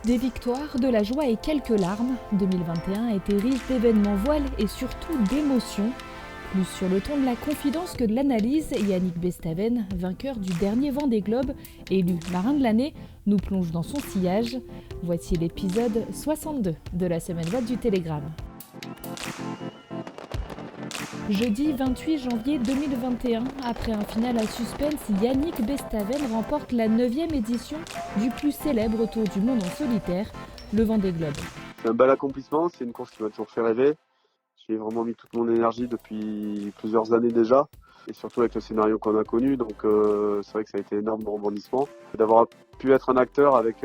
Des victoires, de la joie et quelques larmes, 2021 a été riche d'événements voiles et surtout d'émotions. Plus sur le ton de la confidence que de l'analyse, Yannick Bestaven, vainqueur du dernier Vendée Globe, élu marin de l'année, nous plonge dans son sillage. Voici l'épisode 62 de la semaine voile du Télégramme. Jeudi 28 janvier 2021, après un final à suspense, Yannick Bestaven remporte la 9e édition du plus célèbre tour du monde en solitaire, le Vendée Globe. C'est un bel accomplissement, c'est une course qui m'a toujours fait rêver. J'ai vraiment mis toute mon énergie depuis plusieurs années déjà, et surtout avec le scénario qu'on a connu, donc c'est vrai que ça a été énorme de rebondissement. D'avoir pu être un acteur avec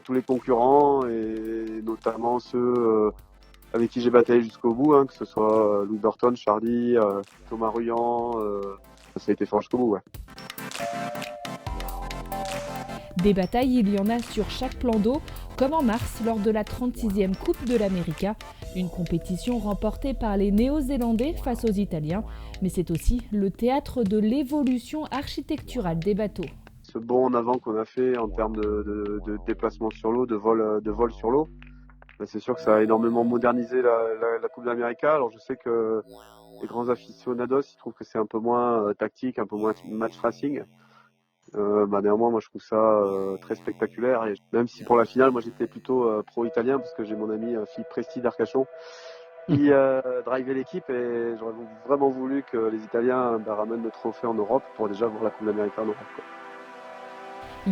tous les concurrents, et notamment ceux avec qui j'ai bataillé jusqu'au bout, que ce soit Louis Burton, Charlie, Thomas Ruyant, ça a été fort jusqu'au bout. Ouais. Des batailles, il y en a sur chaque plan d'eau, comme en mars lors de la 36e Coupe de l'América, une compétition remportée par les Néo-Zélandais face aux Italiens, mais c'est aussi le théâtre de l'évolution architecturale des bateaux. Ce bond en avant qu'on a fait en termes de déplacement sur l'eau, de vol sur l'eau, c'est sûr que ça a énormément modernisé la Coupe d'América. Alors je sais que les grands aficionados, ils trouvent que c'est un peu moins tactique, un peu moins match racing. Néanmoins, moi je trouve ça très spectaculaire. Et même si pour la finale, moi j'étais plutôt pro-italien, parce que j'ai mon ami Philippe Presti d'Arcachon qui drivait l'équipe, et j'aurais vraiment voulu que les Italiens ramènent le trophée en Europe pour déjà voir la Coupe d'América en Europe, quoi.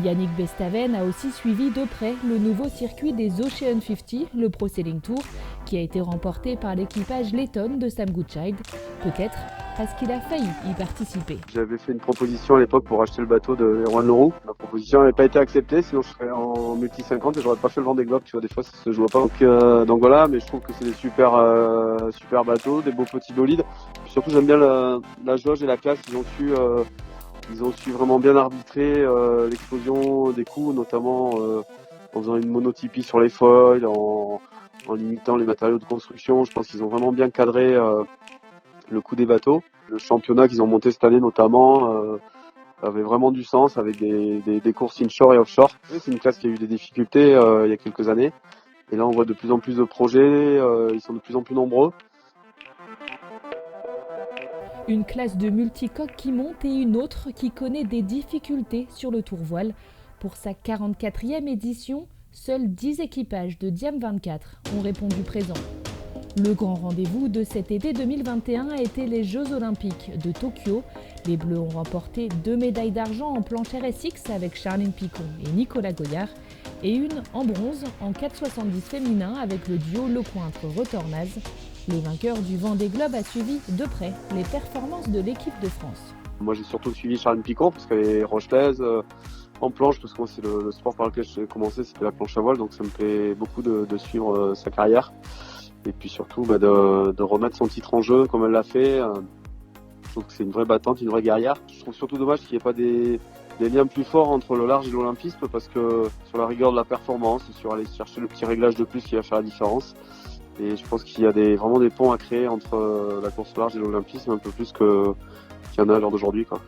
Yannick Bestaven a aussi suivi de près le nouveau circuit des Ocean 50, le Pro Sailing Tour, qui a été remporté par l'équipage letton de Sam Goodchild, peut-être parce qu'il a failli y participer. J'avais fait une proposition à l'époque pour acheter le bateau de Erwan Leroux. Ma proposition n'avait pas été acceptée, sinon je serais en multi 50 et j'aurais pas fait le Vendée Globe. Tu vois, des fois ça se joue pas. Donc voilà, mais je trouve que c'est des super bateaux, des beaux petits bolides. Puis surtout j'aime bien la jauge et la classe. Ils ont su vraiment bien arbitrer l'explosion des coups, notamment en faisant une monotypie sur les foils, en limitant les matériaux de construction. Je pense qu'ils ont vraiment bien cadré le coup des bateaux. Le championnat qu'ils ont monté cette année notamment avait vraiment du sens, avec des courses inshore et offshore. C'est une classe qui a eu des difficultés il y a quelques années. Et là on voit de plus en plus de projets, ils sont de plus en plus nombreux. Une classe de multicoques qui monte et une autre qui connaît des difficultés sur le tour voile. Pour sa 44e édition, seuls 10 équipages de Diam 24 ont répondu présent. Le grand rendez-vous de cet été 2021 a été les Jeux Olympiques de Tokyo. Les Bleus ont remporté 2 médailles d'argent en planche RSX avec Charline Picon et Nicolas Goyard, et une en bronze en 4,70 féminin avec le duo Lecointre-Retornaz. Le vainqueur du Vendée Globe a suivi de près les performances de l'équipe de France. Moi j'ai surtout suivi Charline Picon parce qu'elle est rochelaise, en planche, parce que moi c'est le sport par lequel j'ai commencé, c'était la planche à voile, donc ça me plaît beaucoup de suivre sa carrière. Et puis surtout de remettre son titre en jeu comme elle l'a fait. Je trouve que c'est une vraie battante, une vraie guerrière. Je trouve surtout dommage qu'il n'y ait pas des liens plus forts entre le large et l'olympisme, parce que sur la rigueur de la performance, sur aller chercher le petit réglage de plus qui va faire la différence. Et je pense qu'il y a vraiment des ponts à créer entre la course au large et l'olympisme, un peu plus qu'il y en a à l'heure d'aujourd'hui, quoi.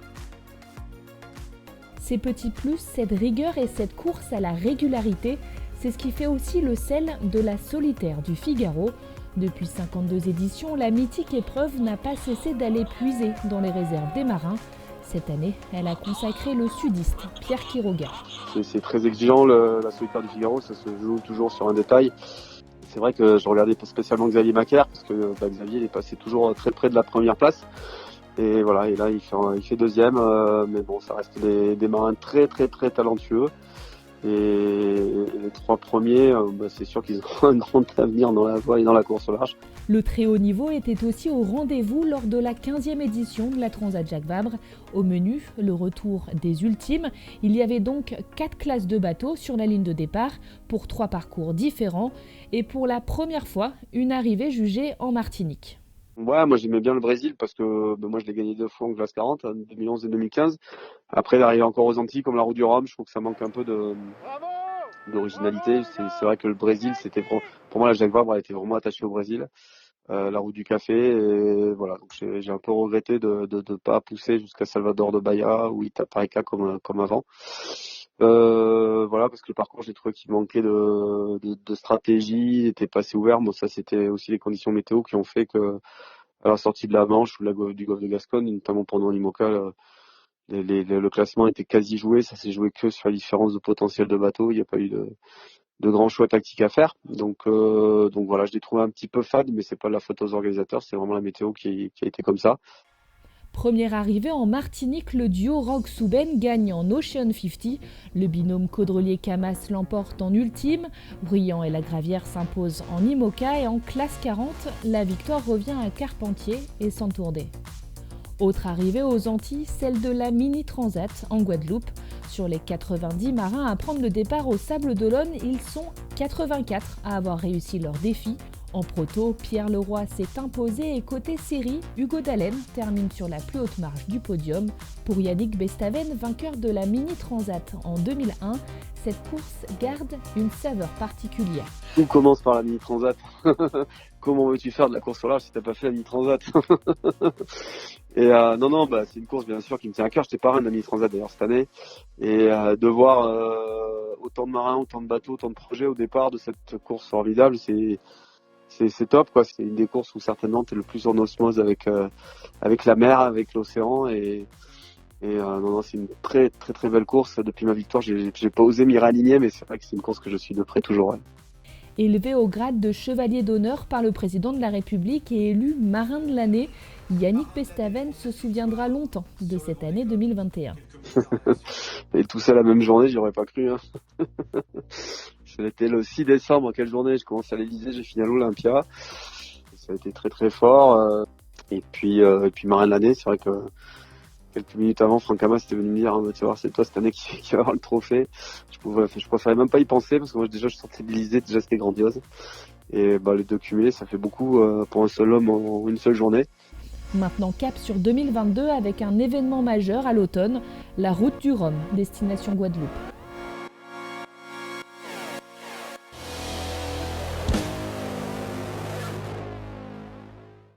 Ces petits plus, cette rigueur et cette course à la régularité, c'est ce qui fait aussi le sel de la solitaire du Figaro. Depuis 52 éditions, la mythique épreuve n'a pas cessé d'aller puiser dans les réserves des marins. Cette année, elle a consacré le sudiste Pierre Quiroga. C'est très exigeant, la solitaire du Figaro, ça se joue toujours sur un détail. C'est vrai que je regardais pas spécialement Xavier Macaire, parce que Xavier il est passé toujours très près de la première place. Et voilà, et là il fait deuxième, mais bon, ça reste des marins très très très talentueux. Et les 3 premiers, c'est sûr qu'ils ont un grand avenir dans la voile et dans la course au large. Le très haut niveau était aussi au rendez-vous lors de la 15e édition de la Transat Jacques Vabre. Au menu, le retour des ultimes. Il y avait donc 4 classes de bateaux sur la ligne de départ pour 3 parcours différents. Et pour la première fois, une arrivée jugée en Martinique. Ouais, moi j'aimais bien le Brésil parce que moi je l'ai gagné 2 fois en classe 40, en 2011 et 2015. Après d'arriver encore aux Antilles comme la Route du Rhum, je trouve que ça manque un peu d'originalité. C'est vrai que le Brésil, pour moi la Jacques Vabre a été vraiment attachée au Brésil. La Route du Café, et voilà, donc j'ai un peu regretté de pas pousser jusqu'à Salvador de Bahia ou Itaparica comme avant. Voilà, parce que le parcours, j'ai trouvé qu'il manquait de stratégie, il était pas assez ouvert. Bon, ça, c'était aussi les conditions météo qui ont fait que, à la sortie de la Manche ou du golfe de Gascogne, notamment pendant l'IMOCA, le classement était quasi joué. Ça s'est joué que sur la différence de potentiel de bateau. Il n'y a pas eu de grands choix tactiques à faire. Donc voilà, je l'ai trouvé un petit peu fade, mais c'est pas de la faute aux organisateurs, c'est vraiment la météo qui a été comme ça. Première arrivée en Martinique, le duo Rogue-Souben gagne en Ocean 50. Le binôme Caudrelier-Camas l'emporte en ultime. Bruyant et Lagravière s'imposent en IMOCA et en classe 40, la victoire revient à Carpentier et Santourdé. Autre arrivée aux Antilles, celle de la Mini Transat en Guadeloupe. Sur les 90 marins à prendre le départ au Sable d'Olonne, ils sont 84 à avoir réussi leur défi. En proto, Pierre Leroy s'est imposé et côté série, Hugo Dallène termine sur la plus haute marche du podium. Pour Yannick Bestaven, vainqueur de la Mini Transat en 2001, cette course garde une saveur particulière. Tout commence par la Mini Transat. Comment veux-tu faire de la course au large si t'as pas fait la Mini Transat? Et non, c'est une course bien sûr qui me tient à cœur. J'étais parrain de la Mini Transat d'ailleurs cette année, et de voir autant de marins, autant de bateaux, autant de projets au départ de cette course formidable, c'est top quoi. C'est une des courses où certainement t'es le plus en osmose avec la mer, avec l'océan, non, c'est une très très très belle course. Depuis ma victoire, j'ai pas osé m'y réaligner, mais c'est vrai que c'est une course que je suis de près toujours. Ouais. Élevé au grade de chevalier d'honneur par le président de la République et élu marin de l'année, Yannick Bestaven se souviendra longtemps de cette année 2021. Et tout ça la même journée, j'y aurais pas cru. Hein. C'était le 6 décembre, quelle journée? Je commence à l'Elysée, j'ai fini à l'Olympia. Ça a été très très fort. Et puis marin de l'année, c'est vrai que quelques minutes avant, Franck Hamas était venu me dire, tu vois, c'est toi cette année qui va avoir le trophée. Je préférais même pas y penser parce que moi déjà je sortais de l'Elysée, déjà c'était grandiose. Et les deux cumulés, ça fait beaucoup pour un seul homme en une seule journée. Maintenant cap sur 2022 avec un événement majeur à l'automne, la Route du Rhum, destination Guadeloupe.